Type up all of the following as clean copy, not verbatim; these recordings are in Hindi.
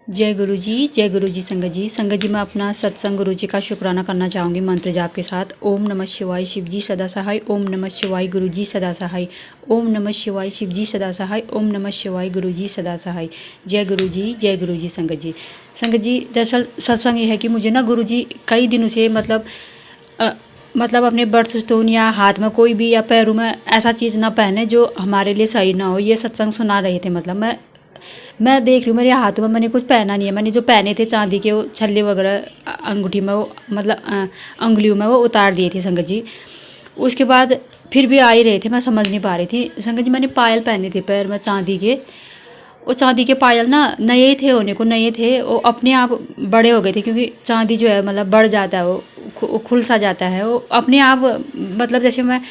जय गुरु जी संगत जी। संगत जी, मैं अपना सत्संग गुरु जी का शुक्राना करना चाहूँगी मंत्र जाप के साथ। ओम नमः शिवाय शिव जी सदा सहाय। ओम नमः शिवाय गुरु जी सदा सहाय। ओम नमः शिवाय शिव जी सदा सहाय। ओम नमः शिवाय गुरु जी सदा सहाय। जय गुरु जी संगत जी। संगत जी, दरअसल सत्संग ये है कि मुझे ना गुरु जी कई दिनों से मतलब अपने बर्थ स्टोन या हाथ में कोई भी या पैरों में ऐसा चीज़ ना पहने जो हमारे लिए सही ना हो, ये सत्संग सुना रहे थे। मतलब मैं देख रही हूँ मेरे हाथों में मैंने कुछ पहना नहीं है। मैंने जो पहने थे चांदी के वो छल्ले वगैरह अंगूठी में वो मतलब अंगुलियों में वो उतार दिए थे संगत जी। उसके बाद फिर भी आ ही रहे थे, मैं समझ नहीं पा रही थी संगत जी। मैंने पायल पहने थे पैर में चांदी के। वो चांदी के पायल ना नए थे, होने को नए थे, वो अपने आप बड़े हो गए थे क्योंकि चांदी जो है मतलब बढ़ जाता है, वो खुल सा जाता है वो अपने आप। मतलब जैसे मैं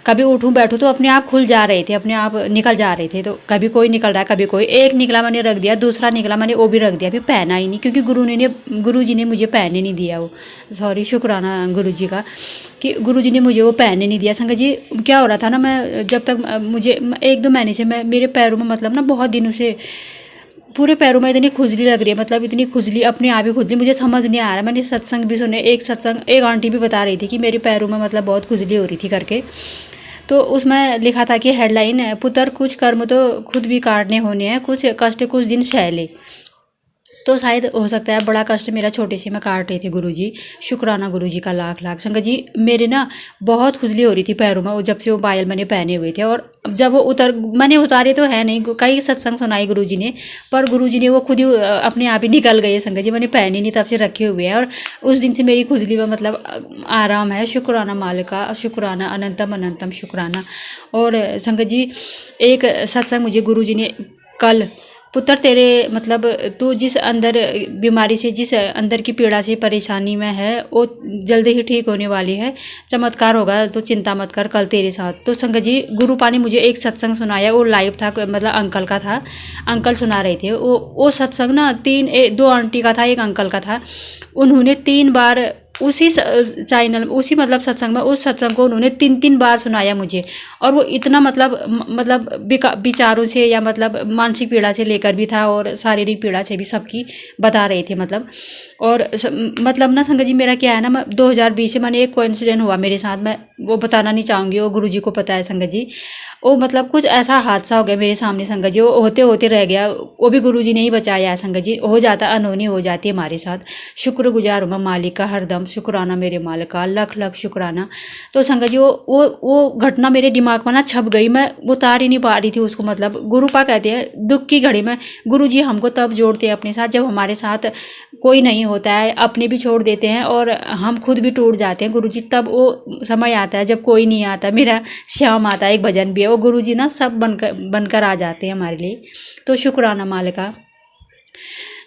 कभी उठूं बैठूं तो अपने आप खुल जा रहे थे, अपने आप निकल जा रहे थे। तो कभी कोई निकल रहा है, कभी कोई, एक निकला मैंने रख दिया, दूसरा निकला मैंने वो भी रख दिया, फिर पहना ही नहीं क्योंकि गुरु जी ने मुझे पहनने नहीं दिया वो। सॉरी, शुक्राना गुरु जी का कि गुरु जी ने मुझे वो पहनने नहीं दिया। संगत जी, क्या हो रहा था ना, मैं जब तक मुझे 1-2 महीने से मैं मेरे पैरों में मतलब ना बहुत दिनों से पूरे पैरों में इतनी खुजली लग रही है, मतलब इतनी खुजली अपने आप ही खुजली, मुझे समझ नहीं आ रहा। मैंने सत्संग भी सुने, एक आंटी भी बता रही थी कि मेरे पैरों में मतलब बहुत खुजली हो रही थी करके। तो उसमें लिखा था कि हेडलाइन है, पुत्र कुछ कर्म तो खुद भी काटने होने हैं, कुछ कष्ट कुछ दिन सह ले। तो शायद हो सकता है बड़ा कष्ट मेरा छोटे से मैं काट रहे थे गुरु जी। शुक्राना गुरु जी का लाख लाख। संगत जी, मेरे ना बहुत खुजली हो रही थी पैरों में जब से वो पायल मैंने पहने हुए थे। और जब वो मैंने उतारे तो है नहीं, कई सत्संग सुनाई गुरु जी ने, पर गुरु जी ने वो खुद ही अपने आप ही निकल गए संगत जी। मैंने पहने नहीं, तब से रखे हुए हैं और उस दिन से मेरी खुजली में मतलब आराम है। शुक्राना मालिका, शुक्राना अनंतम अनंतम शुक्राना। और संगत जी, एक सत्संग मुझे गुरु जी ने कल, पुत्र तेरे मतलब तू जिस अंदर बीमारी से, जिस अंदर की पीड़ा से परेशानी में है, वो जल्दी ही ठीक होने वाली है, चमत्कार होगा, तो चिंता मत कर, कल तेरे साथ। तो संगत जी, गुरुपा ने मुझे एक सत्संग सुनाया, वो लाइव था, मतलब अंकल का था, अंकल सुना रहे थे वो सत्संग ना। 2 आंटी का था, एक अंकल का था। उन्होंने 3 बार उसी चैनल, उसी मतलब सत्संग में, उस सत्संग को उन्होंने 3 बार सुनाया मुझे। और वो इतना मतलब विचारों से या मतलब मानसिक पीड़ा से लेकर भी था और शारीरिक पीड़ा से भी सबकी बता रहे थे मतलब। और मतलब ना संगत जी, मेरा क्या है ना, 2020 से मैंने एक कोइंसिडेंट हुआ मेरे साथ, मैं वो बताना नहीं चाहूँगी, वो गुरु जी को पता है संगत जी। वो मतलब कुछ ऐसा हादसा हो गया मेरे सामने संगत जी, वो होते होते रह गया, वो भी गुरु जी ने ही बचाया है संगत जी। हो जाता, अनहोनी हो जाती है हमारे साथ। शुक्रगुजार हूँ मैं मालिक का हरदम, शुक्राना मेरे मालिक का लख लख शुक्राना। तो संगत जी, वो घटना मेरे दिमाग में ना छप गई, मैं उतार ही नहीं पा रही थी उसको। मतलब गुरुपा कहते हैं दुख की घड़ी में गुरु जी हमको तब जोड़ते हैं अपने साथ जब हमारे साथ कोई नहीं होता है, अपने भी छोड़ देते हैं और हम खुद भी टूट जाते हैं गुरु जी। तब वो समय आता है जब कोई नहीं आता। मेरा श्याम आता है, एक भजन भी है, वो गुरु जी ना सब बनकर आ जाते हैं हमारे लिए। तो शुक्राना मालिका।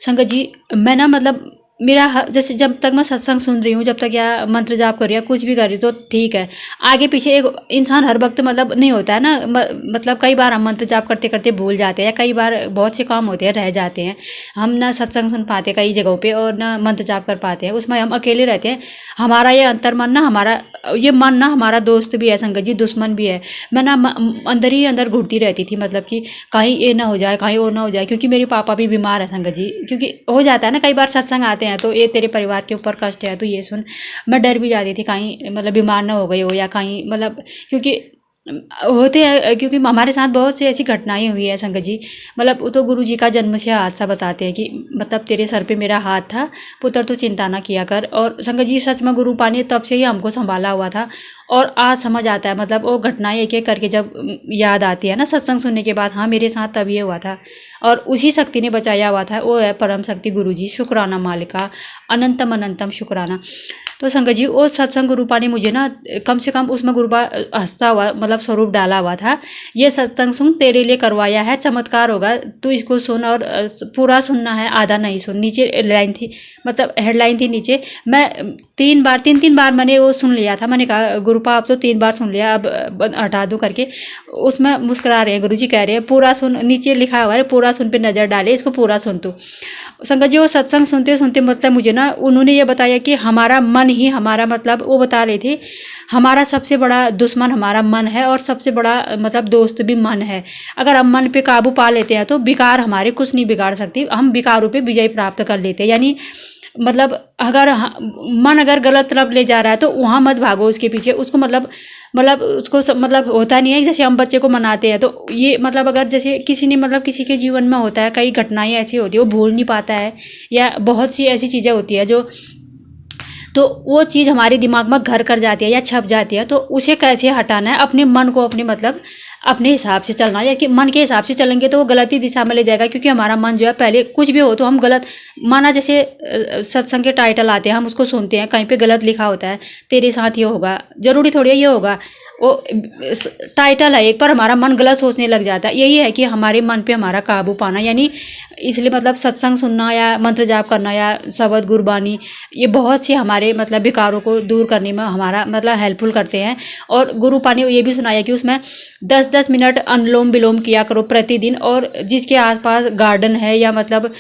संगत जी, मैं ना मतलब मेरा जैसे जब तक मैं सत्संग सुन रही हूँ, जब तक या मंत्र जाप कर रही हूँ, कुछ भी कर रही हूँ तो ठीक है। आगे पीछे एक इंसान हर वक्त मतलब नहीं होता है ना, मतलब कई बार हम मंत्र जाप करते करते भूल जाते हैं, कई बार बहुत से काम होते हैं रह जाते हैं, हम ना सत्संग सुन पाते कई जगहों पे और ना मंत्र जाप कर पाते हैं, उसमें हम अकेले रहते हैं। हमारा ये अंतर मन ना, हमारा ये मन ना हमारा दोस्त भी है संगत जी, दुश्मन भी है। मैं ना अंदर ही अंदर घुटती रहती थी, मतलब कि कहीं ये ना हो जाए, कहीं वो ना हो जाए, क्योंकि मेरे पापा भी बीमार है संगत जी। क्योंकि हो जाता है ना कई बार सत्संग आते हैं तो ये तेरे परिवार के ऊपर कष्ट है तो ये सुन। मैं डर भी जाती थी कहीं मतलब बीमार ना हो गई हो या कहीं मतलब, क्योंकि होते हैं, क्योंकि हमारे साथ बहुत सी ऐसी घटनाएं हुई है संगत जी। मतलब वो तो गुरु जी का जन्म से हादसा बताते हैं कि मतलब तेरे सर पे मेरा हाथ था, पुत्र तो चिंता ना किया कर। और संगत जी, सच में गुरु पानी तब से ही हमको संभाला हुआ था। और आज समझ आता है, मतलब वो घटनाएं एक एक करके जब याद आती है ना सत्संग सुनने के बाद, हाँ मेरे साथ तब ये हुआ था और उसी शक्ति ने बचाया हुआ था, वो है परम शक्ति गुरु जी। शुक्राना मालिका, अनंतम अनंतम शुक्राना। तो संगत जी, वो सत्संग गुरुपा ने मुझे ना कम से कम उसमें गुरुपा हंसता हुआ मतलब स्वरूप डाला हुआ था, ये सत्संग सुन तेरे लिए करवाया है, चमत्कार होगा, तू इसको सुन और पूरा सुनना है, आधा नहीं सुन। नीचे लाइन थी, मतलब हेडलाइन थी नीचे। मैं 3 बार मैंने वो सुन लिया था। मैंने कहा गुरुपा अब तो 3 बार सुन लिया, अब हटा दूँ करके। उसमें मुस्कुरा रहे हैं गुरु जी, कह रहे हैं पूरा सुन, नीचे लिखा हुआ है पूरा सुन पे नज़र डाले, इसको पूरा सुन तू। संगत जी वो सत्संग सुनते सुनते मतलब मुझे ना उन्होंने ये बताया कि हमारा मन ही हमारा मतलब वो बता रहे थे हमारा सबसे बड़ा दुश्मन हमारा मन है और सबसे बड़ा मतलब दोस्त भी मन है। अगर हम मन पे काबू पा लेते हैं तो विकार हमारे कुछ नहीं बिगाड़ सकती, हम विकारों पे विजय प्राप्त कर लेते हैं। यानी मतलब अगर मन अगर गलत तरफ ले जा रहा है तो वहाँ मत भागो उसके पीछे, उसको मतलब उसको मतलब होता नहीं है जैसे हम बच्चे को मनाते हैं तो ये मतलब अगर जैसे किसी ने मतलब किसी के जीवन में होता है, कई घटनाएं ऐसी होती है वो भूल नहीं पाता है या बहुत सी ऐसी चीज़ें होती है जो तो वो चीज़ हमारे दिमाग में घर कर जाती है या छप जाती है, तो उसे कैसे हटाना है, अपने मन को अपने मतलब अपने हिसाब से चलना है। या कि मन के हिसाब से चलेंगे तो वो गलती दिशा में ले जाएगा, क्योंकि हमारा मन जो है पहले कुछ भी हो तो हम गलत माना जैसे सत्संग के टाइटल आते हैं हम उसको सुनते हैं, कहीं पे गलत लिखा होता है तेरे साथ ये होगा, जरूरी थोड़ी है ये होगा, वो टाइटल है एक, पर हमारा मन गलत सोचने लग जाता है। यही है कि हमारे मन पे हमारा काबू पाना, यानी इसलिए मतलब सत्संग सुनना या मंत्र जाप करना या शबद गुरबानी ये बहुत सी हमारे मतलब विकारों को दूर करने में हमारा मतलब हेल्पफुल करते हैं। और गुरु पानी ये भी सुनाया कि उसमें 10-10 मिनट अनुलोम विलोम किया करो प्रतिदिन, और जिसके आसपास गार्डन है या मतलब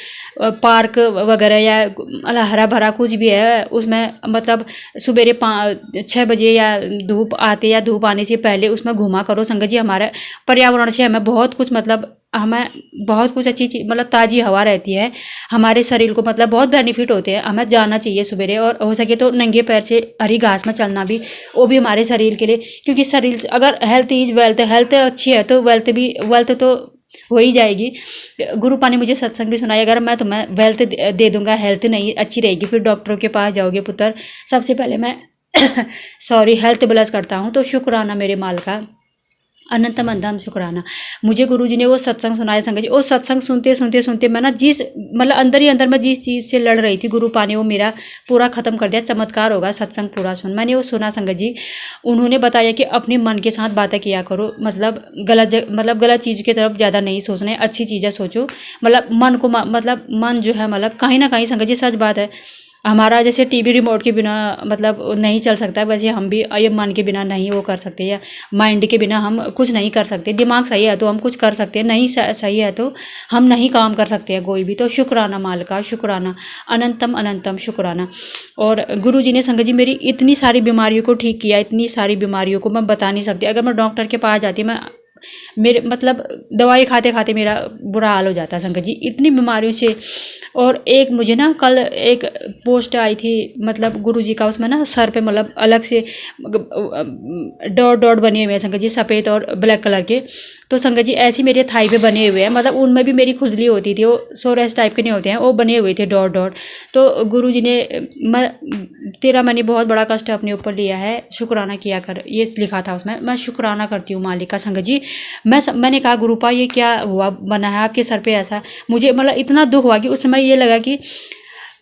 पार्क वगैरह या मतलब हरा भरा कुछ भी है उसमें मतलब सवेरे 6 बजे या धूप आते या धूप आने से पहले उसमें घूमा करो। संगत जी हमारे पर्यावरण से हमें बहुत कुछ मतलब हमें बहुत कुछ अच्छी चीज मतलब ताज़ी हवा रहती है, हमारे शरीर को मतलब बहुत बेनिफिट होते हैं, हमें जाना चाहिए सवेरे। और हो सके तो नंगे पैर से हरी घास में चलना भी वो भी हमारे शरीर के लिए, क्योंकि शरीर अगर हेल्थ इज वेल्थ, हेल्थ अच्छी है तो वेल्थ तो हो ही जाएगी। गुरु पानी मुझे सत्संग भी सुनाया, अगर मैं तुम्हें वेल्थ दे दूंगा हेल्थ नहीं अच्छी रहेगी फिर डॉक्टरों के पास जाओगे पुत्र। सबसे पहले मैं सॉरी हेल्थ ब्लस करता हूँ, तो शुक्राना मेरे माल का, अनंतम अंतम शुक्राना। मुझे गुरुजी ने वो सत्संग सुनाया संगत जी, वो सत्संग सुनते सुनते सुनते मैं ना जिस मतलब अंदर ही अंदर मैं जिस चीज़ से लड़ रही थी गुरु पानी वो मेरा पूरा खत्म कर दिया। चमत्कार होगा सत्संग पूरा सुन, मैंने वो सुना संगत जी। उन्होंने बताया कि अपने मन के साथ बातें किया करो, मतलब गलत चीज़ की तरफ ज़्यादा नहीं सोचना है, अच्छी चीज़ें सोचो। मतलब मन को मतलब मन जो है मतलब कहीं ना कहीं संगत जी सच बात है, हमारा जैसे टीवी रिमोट के बिना मतलब नहीं चल सकता, वैसे हम भी ये मन के बिना नहीं वो कर सकते, या माइंड के बिना हम कुछ नहीं कर सकते। दिमाग सही है तो हम कुछ कर सकते हैं, नहीं सही है तो हम नहीं काम कर सकते हैं कोई भी। तो शुक्राना माल का, शुक्राना अनंतम अनंतम शुक्राना। और गुरु जी ने संगत जी मेरी इतनी सारी बीमारियों को ठीक किया, इतनी सारी बीमारियों को मैं बता नहीं सकती। अगर मैं डॉक्टर के पास जाती मैं मेरे मतलब दवाई खाते खाते मेरा बुरा हाल हो जाता है संगत जी, इतनी बीमारियों से। और एक मुझे ना कल एक पोस्ट आई थी मतलब गुरुजी का, उसमें ना सर पे मतलब अलग से डॉट डॉट बने हुए हैं संगत जी, सफ़ेद और ब्लैक कलर के। तो संगत जी ऐसे मेरे थाई पे बने हुए हैं, मतलब उनमें भी मेरी खुजली होती थी, वो सोरेस टाइप के नहीं होते हैं, वो बने हुए थे डॉट डॉट। तो गुरुजी ने तेरा मैंने बहुत बड़ा कष्ट अपने ऊपर लिया है, शुक्राना किया कर, ये लिखा था उसमें। मैं शुक्राना करती हूँ मालिक का संगत जी। मैंने कहा गुरुपा ये क्या हुआ बना है आपके सर पे ऐसा, मुझे मतलब इतना दुख हुआ कि उस समय ये लगा कि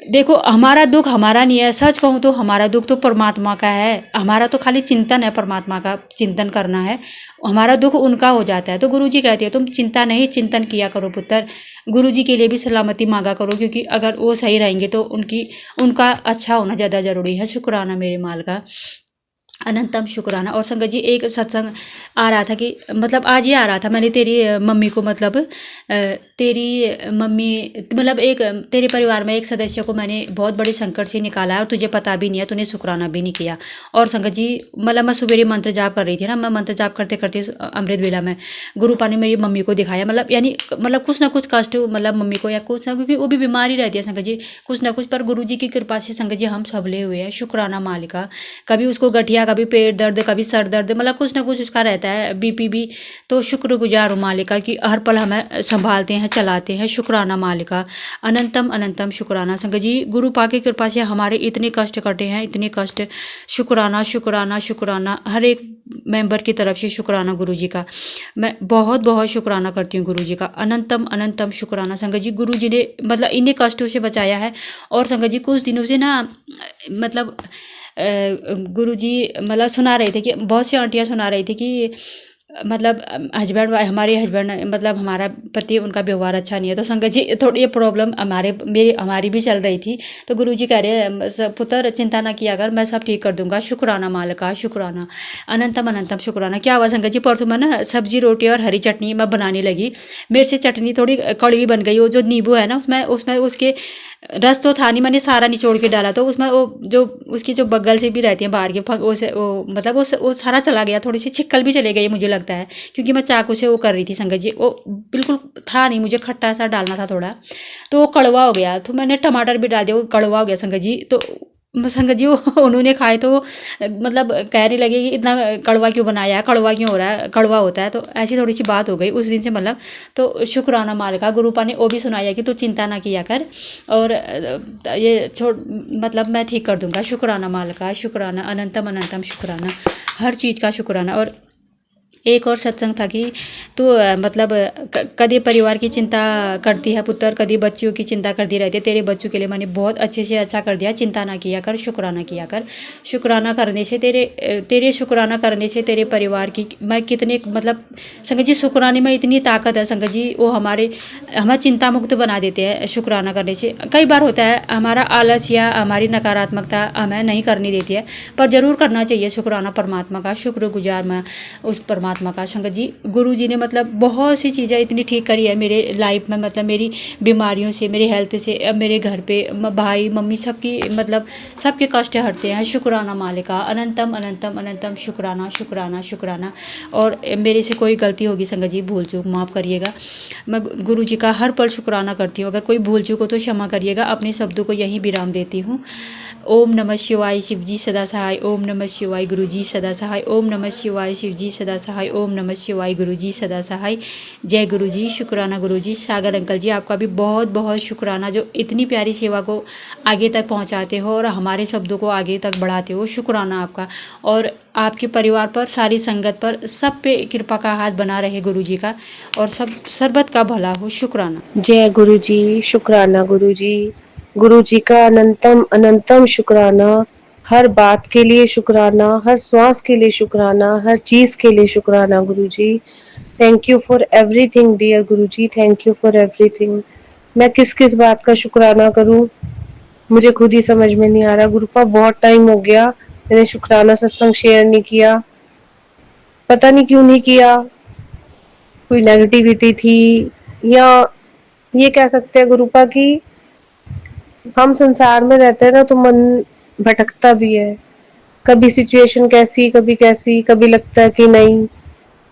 देखो हमारा दुख हमारा नहीं है, सच कहूँ तो हमारा दुख तो परमात्मा का है, हमारा तो खाली चिंतन है, परमात्मा का चिंतन करना है, हमारा दुख उनका हो जाता है। तो गुरुजी कहते हैं तुम चिंता नहीं चिंतन किया करो पुत्र, गुरुजी के लिए भी सलामती मांगा करो, क्योंकि अगर वो सही रहेंगे तो उनका अच्छा होना ज़्यादा ज़रूरी है। शुक्राना मेरे माल का, अनंतम शुक्राना। और संगत जी एक सत्संग आ रहा था कि मतलब आज ही आ रहा था, मैंने तेरी मम्मी को मतलब तेरी मम्मी मतलब एक तेरे परिवार में एक सदस्य को मैंने बहुत बड़े संकट से निकाला है और तुझे पता भी नहीं है, तूने शुक्राना भी नहीं किया। और संगत जी मतलब मैं सवेरे मंत्र जाप कर रही थी ना, मैं मंत्र जाप करते करते अमृत वेला में गुरुपा ने मेरी मम्मी को दिखाया, मतलब यानी मतलब कुछ ना कुछ कष्ट मतलब मम्मी को या कुछ ना, क्योंकि वो भी बीमारी रहती है संगत जी कुछ ना कुछ, पर गुरु जी की कृपा से संगत जी हम सबले हुए हैं। शुक्राना मालिका, कभी उसको गठिया, कभी पेट दर्द, कभी सर दर्द, मतलब कुछ ना कुछ उसका रहता है, बीपी भी। तो शुक्रगुजार हूँ मालिका कि हर पल हमें संभालते हैं चलाते हैं। शुक्राना मालिका, अनंतम अनंतम शुक्राना। संगत जी गुरु पा की कृपा से हमारे इतने कष्ट कटे हैं, इतने कष्ट। शुक्राना शुक्राना शुक्राना हर एक मेंबर की तरफ से शुक्राना गुरु जी का, मैं बहुत बहुत शुक्राना करती हूँ गुरु जी का, अनंतम अनंतम शुक्राना। संगत जी गुरु जी ने मतलब इन्हीं कष्टों से बचाया है। और संगत जी कुछ दिनों से ना मतलब गुरुजी मतलब सुना रहे थे कि बहुत सी आंटियाँ सुना रही थी कि मतलब हमारे हस्बैंड मतलब हमारा प्रति उनका व्यवहार अच्छा नहीं है। तो संगत जी थोड़ी ये प्रॉब्लम हमारी भी चल रही थी। तो गुरुजी कह रहे हैं पुत्र चिंता ना किया कर, मैं सब ठीक कर दूंगा, शुक्राना मालिका शुक्राना, अनंतम अनंतम शुक्राना। क्या हुआ संगत जी, परसों मैं ना सब्जी रोटी और हरी चटनी मैं बनाने लगी, मेरे से चटनी थोड़ी कड़वी बन गई। वो जो नींबू है ना उसमें उसमें उसके रस तो था नहीं, मैंने सारा निचोड़ के डाला, तो उसमें वो जो उसकी जो बगल से भी रहती है बाहर की वो मतलब वो सारा चला गया, थोड़ी सी छिक्कल भी चले गई मुझे लगता है, क्योंकि मैं चाकू से वो कर रही थी संगत जी। वो बिल्कुल था नहीं, मुझे खट्टा सा डालना था थोड़ा, तो वो कड़वा हो गया। तो मैंने टमाटर भी डाल दिया, वो कड़वा हो गया संगत जी। तो संगत जी उन्होंने खाए तो मतलब कहने लगे कि इतना कड़वा क्यों बनाया है, कड़वा क्यों हो रहा है, कड़वा होता है। तो ऐसी थोड़ी सी बात हो गई उस दिन से मतलब। तो शुक्राना मालिका गुरुपा ने वो भी सुनाया कि तू चिंता ना किया कर, और ये छोड़ मतलब मैं ठीक कर दूंगा, शुक्राना मालिका शुक्राना, अनंतम अनंतम शुक्राना, हर चीज़ का शुक्राना। और एक और सत्संग था कि तो मतलब कभी परिवार की चिंता करती है पुत्र, कभी बच्चियों की चिंता करती रहती है, तेरे बच्चों के लिए मैंने बहुत अच्छे से अच्छा कर दिया, चिंता ना किया कर, शुक्राना किया कर। शुक्राना करने से तेरे शुक्राना करने से तेरे परिवार की मैं कितने मतलब संगत जी शुक्राने में इतनी ताकत है संगत जी, वो हमें चिंता मुक्त बना देते हैं शुक्राना करने से। कई बार होता है हमारा आलस या हमारी नकारात्मकता हमें नहीं करनी देती है, पर ज़रूर करना चाहिए शुक्राना परमात्मा का, शुक्रगुजार मैं उस परमात्मा का। संगत जी गुरु जी ने मतलब बहुत सी चीज़ें इतनी ठीक करी है मेरे लाइफ में, मतलब मेरी बीमारियों से, मेरे हेल्थ से, अब मेरे घर पे भाई मम्मी सबकी मतलब सबके कष्ट हटते हैं, शुक्राना मालिका, अनंतम अनंतम अनंतम शुक्राना शुक्राना शुक्राना। और मेरे से कोई गलती होगी संगत जी भूल चूक माफ़ करिएगा, मैं गुरु जी का हर पल शुक्राना करती हूँ, अगर कोई भूल चूक हो तो क्षमा करिएगा, अपने शब्दों को यहीं विराम देती हूँ। ओम नमः शिवाय शिव जी सदा सहाय, ओम नमः शिवाय गुरु जी सदा सहाय, ओम नमः शिवाय शिव जी सदा सहाय, ओम नमः शिवाय गुरु जी सदा सहाय। जय गुरु जी, शुक्राना गुरु जी। सागर अंकल जी आपका भी बहुत बहुत शुक्राना, जो इतनी प्यारी सेवा को आगे तक पहुंचाते हो और हमारे शब्दों को आगे तक बढ़ाते हो, शुक्राना आपका। और आपके परिवार पर, सारी संगत पर, सब पे कृपा का हाथ बना रहे गुरु जी का, और सब सर्बत का भला हो, शुक्राना। जय गुरु जी, शुक्राना गुरु जी। गुरु जी का अनंतम अनंतम शुक्राना, हर बात के लिए शुक्राना, हर श्वास के लिए शुक्राना, हर चीज के लिए शुक्राना Guru ji. Thank you for everything dear Guru ji, thank you for everything. मैं किस किस बात का शुक्राना करूं, मुझे खुद ही समझ में नहीं आ रहा। गुरुपा बहुत टाइम हो गया मैंने शुक्राना सत्संग शेयर नहीं किया, पता नहीं क्यों नहीं किया, कोई नेगेटिविटी थी, या ये कह सकते हैं गुरुपा की हम संसार में रहते हैं ना तो मन भटकता भी है, कभी सिचुएशन कैसी कभी कैसी, कभी लगता है कि नहीं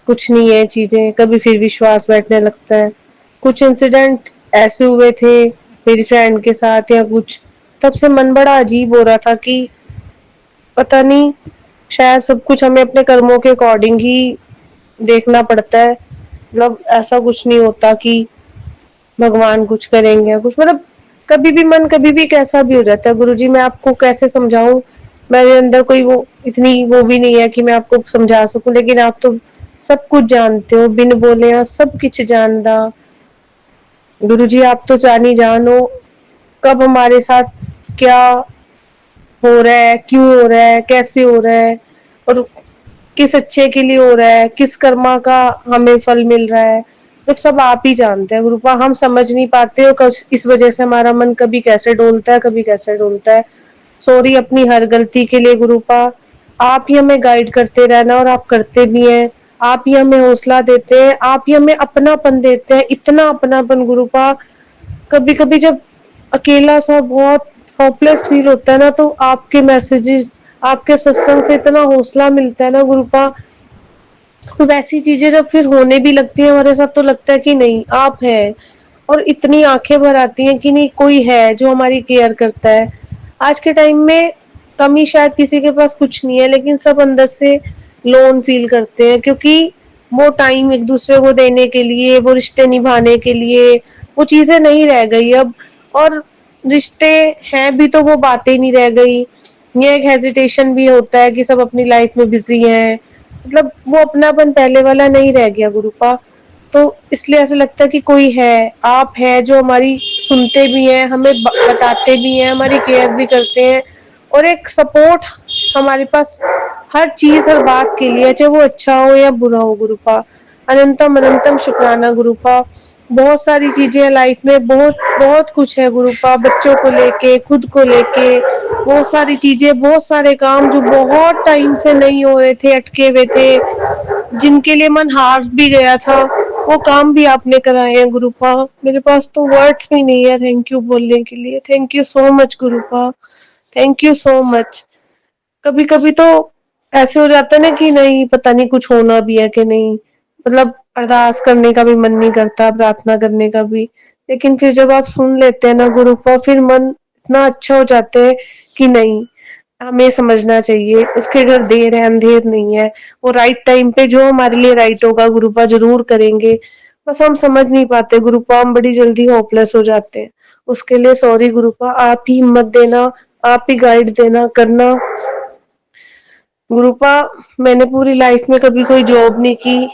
कुछ नहीं है चीजें, कभी फिर विश्वास बैठने लगता है। कुछ इंसिडेंट ऐसे हुए थे मेरी फ्रेंड के साथ या कुछ, तब से मन बड़ा अजीब हो रहा था कि पता नहीं शायद सब कुछ हमें अपने कर्मों के अकॉर्डिंग ही देखना पड़ता है, मतलब ऐसा कुछ नहीं होता कि भगवान कुछ करेंगे कुछ, मतलब कभी भी मन कभी भी कैसा भी हो जाता है। गुरुजी मैं आपको कैसे समझाऊं, मेरे अंदर कोई वो इतनी वो भी नहीं है कि मैं आपको समझा सकूं, लेकिन आप तो सब कुछ जानते हो, बिन बोले सब कुछ जानदा। गुरुजी आप तो जानी जान हो कब हमारे साथ क्या हो रहा है, क्यों हो रहा है, कैसे हो रहा है, और किस अच्छे के लिए हो रहा है, किस कर्मा का हमें फल मिल रहा है, तो सब आप ही जानते हैं गुरुपा। हम समझ नहीं पाते हो इस वजह से हमारा मन कभी कैसे डोलता है, कभी कैसे डोलता है। सॉरी अपनी हर गलती के लिए गुरुपा, आप ही हमें गाइड करते रहना, और आप करते भी हैं। आप ही हमें हौसला देते हैं, आप ही हमें अपनापन देते हैं, इतना अपनापन गुरुपा। कभी कभी जब अकेला सा बहुत होपलेस फील होता है ना, तो आपके मैसेजेस, आपके सत्संग से इतना हौसला मिलता है ना गुरुपा। तो वैसी चीजें जब फिर होने भी लगती है हमारे साथ, तो लगता है कि नहीं आप हैं, और इतनी आंखें भर आती हैं कि नहीं कोई है जो हमारी केयर करता है। आज के टाइम में कमी शायद किसी के पास कुछ नहीं है, लेकिन सब अंदर से लोन फील करते हैं, क्योंकि वो टाइम एक दूसरे को देने के लिए, वो रिश्ते निभाने के लिए वो चीजें नहीं रह गई अब। और रिश्ते हैं भी तो वो बातें नहीं रह गई, ये एक हेजिटेशन भी होता है कि सब अपनी लाइफ में बिजी हैं, मतलब वो अपनापन पहले वाला नहीं रह गया गुरुपा। तो इसलिए ऐसा लगता है कि कोई है, आप है जो हमारी सुनते भी हैं, हमें बताते भी हैं, हमारी केयर भी करते हैं, और एक सपोर्ट हमारे पास हर चीज हर बात के लिए, चाहे वो अच्छा हो या बुरा हो गुरुपा, अनंतम अनंतम शुक्राना गुरुपा। बहुत सारी चीजें हैं लाइफ में, बहुत बहुत कुछ है गुरुपा, बच्चों को लेके, खुद को लेके, बहुत सारी चीजें, बहुत सारे काम जो बहुत टाइम से नहीं हो रहे थे, अटके हुए थे, जिनके लिए मन हार भी गया था, वो काम भी आपने कराए हैं गुरुपा। मेरे पास तो वर्ड्स भी नहीं है थैंक यू बोलने के लिए। Thank you so much गुरुपा, thank you so much. कभी कभी तो ऐसे हो जाता है ना कि नहीं, पता नहीं कुछ होना भी है कि नहीं, मतलब अरदास करने का भी मन नहीं करता, प्रार्थना करने का भी, लेकिन फिर जब आप सुन लेते हैं ना गुरुपा, फिर मन इतना अच्छा हो जाता है कि नहीं, हमें समझना चाहिए, उसके घर देर है अंधेर नहीं है, वो राइट टाइम पे जो हमारे लिए राइट होगा गुरुपा जरूर करेंगे। बस हम समझ नहीं पाते गुरुपा, हम बड़ी जल्दी होपलेस हो जाते हैं। उसके लिए सॉरी गुरुपा, आप ही हिम्मत देना, आप ही गाइड देना करना गुरुपा। मैंने पूरी लाइफ में कभी कोई जॉब नहीं की,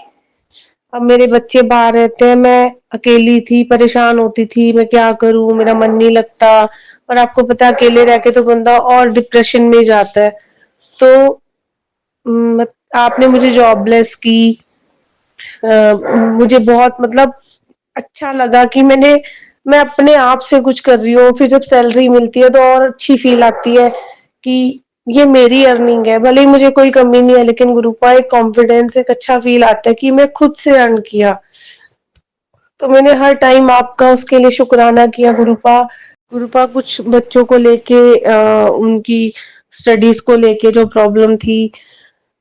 अब मेरे बच्चे बाहर रहते हैं, मैं अकेली थी, परेशान होती थी, मैं क्या करूं, मेरा मन नहीं लगता, और आपको पता है अकेले रह के तो बंदा और डिप्रेशन में जाता है। तो आपने मुझे जॉबलेस की, मुझे बहुत मतलब अच्छा लगा कि मैं अपने आप से कुछ कर रही हूँ, फिर जब सैलरी मिलती है तो और अच्छी फील आती है कि ये मेरी अर्निंग है, भले ही मुझे कोई कमी नहीं है, लेकिन गुरुपा एक कॉन्फिडेंस, एक अच्छा फील आता है कि मैं खुद से अर्न किया। तो मैंने हर टाइम आपका उसके लिए शुक्राना किया गुरुपा। गुरुपा कुछ बच्चों को लेके उनकी स्टडीज को लेके जो प्रॉब्लम थी,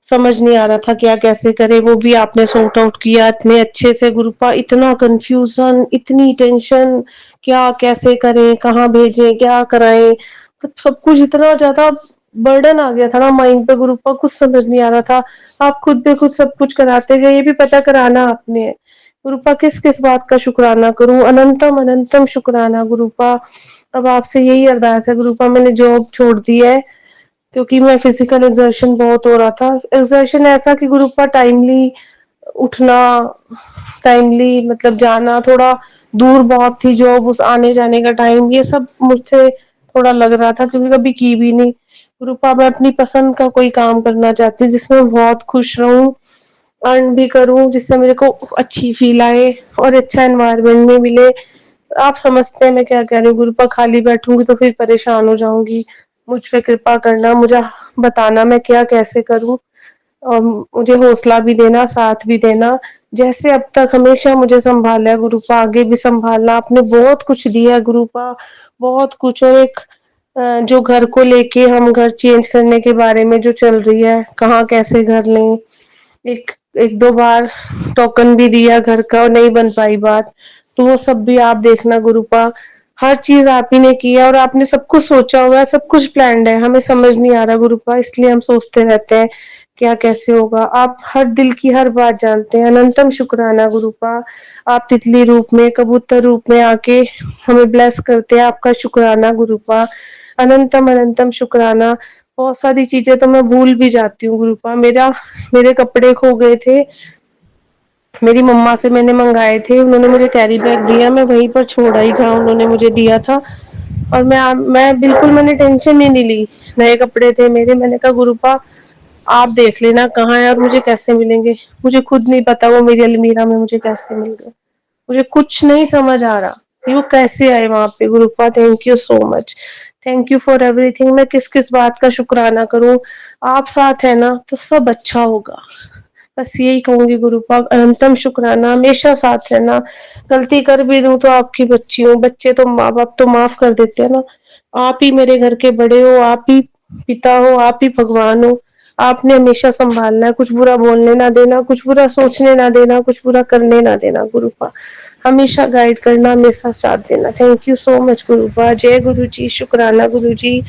समझ नहीं आ रहा था क्या कैसे करे, वो भी आपने सॉर्ट आउट किया इतने अच्छे से गुरुपा। इतना कंफ्यूजन, इतनी टेंशन, क्या कैसे करें, कहाँ भेजें, क्या कराएं, तो सब कुछ इतना ज्यादा बर्डन आ गया था ना माइंड पे गुरुपा, कुछ समझ नहीं आ रहा था। आप खुद पे खुद सब कुछ कराते गए, ये भी पता कराना आपने है गुरुपा। किस किस बात का शुक्राना करूं, अनंतम अनंतम शुक्राना गुरुपा। अब आपसे यही अरदास है गुरुपा, मैंने जॉब छोड़ दी है क्योंकि मैं फिजिकल एक्सर्शन बहुत हो रहा था, एक्सर्शन ऐसा कि गुरुपा टाइमली उठना, टाइमली मतलब जाना, थोड़ा दूर बहुत थी जॉब, उस आने जाने का टाइम, ये सब मुझसे थोड़ा लग रहा था क्योंकि कभी की भी नहीं गुरुपा। मैं अपनी पसंद का कोई काम करना चाहती हूँ जिसमें मैं बहुत खुश रहूं, अर्न भी करूं, जिससे मेरे को अच्छी फील आए और अच्छा एनवायरनमेंट में मिले। आप समझते हैं मैं क्या कह रही हूँ गुरुपा, खाली बैठूंगी तो फिर परेशान हो जाऊंगी। मुझ पे कृपा करना, मुझे बताना मैं क्या कैसे करूं, और मुझे हौसला भी देना, साथ भी देना, जैसे अब तक हमेशा मुझे संभाला है गुरुपा, आगे भी संभालना। आपने बहुत कुछ दिया है गुरुपा, बहुत कुछ। और एक जो घर को लेके, हम घर चेंज करने के बारे में जो चल रही है, कहाँ कैसे घर लें, एक एक दो बार टोकन भी दिया घर का और नहीं बन पाई बात, तो वो सब भी आप देखना गुरुपा। हर चीज आप ही ने किया और आपने सब कुछ सोचा हुआ है, सब कुछ प्लान्ड है, हमें समझ नहीं आ रहा गुरुपा, इसलिए हम सोचते रहते हैं क्या कैसे होगा। आप हर दिल की हर बात जानते हैं, अनंतम शुक्राना गुरुपा। आप तितली रूप में, कबूतर रूप में आके हमें ब्लेस करते हैं, आपका शुक्राना गुरुपा, अनंतम अनंतम शुक्राना। बहुत सारी चीजें तो मैं भूल भी जाती हूँ गुरुपा, मेरे कपड़े खो गए थे, मेरी मम्मा से मैंने मंगाए थे, उन्होंने मुझे कैरी बैग दिया, मैं वहीं पर छोड़ आई जहाँ उन्होंने मुझे दिया था, और मैं बिल्कुल मैंने टेंशन ही नहीं ली। नए कपड़े थे मेरे, मैंने कहा गुरुपा आप देख लेना कहाँ है और मुझे कैसे मिलेंगे, मुझे खुद नहीं पता वो मेरी अलमीरा में मुझे कैसे मिल गए, मुझे कुछ नहीं समझ आ रहा कि वो कैसे आए वहां पे गुरुपा। Thank you so much, thank you for everything. मैं किस किस बात का शुक्राना करूं, आप साथ है ना तो सब अच्छा होगा, बस यही कहूंगी गुरुपा, अनंतम शुक्राना, हमेशा साथ रहना। गलती कर भी दूं तो आपकी बच्ची हूँ, बच्चे तो माँ बाप तो माफ कर देते हैं ना, आप ही मेरे घर के बड़े हो, आप ही पिता हो, आप ही भगवान हो, आपने हमेशा संभालना है, कुछ बुरा बोलने ना देना, कुछ बुरा सोचने ना देना, कुछ बुरा करने ना देना गुरुपा, हमेशा गाइड करना, हमेशा साथ देना। Thank you so much गुरुपा। जय गुरु जी, शुक्राना गुरु जी।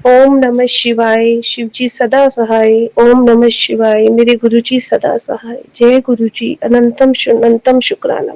ओम नमः शिवाय, शिव जी सदा सहाय। ओम नमः शिवाय, मेरे गुरु जी सदा सहाय। जय गुरु जी, अनंतम अनंतम शुक्राना।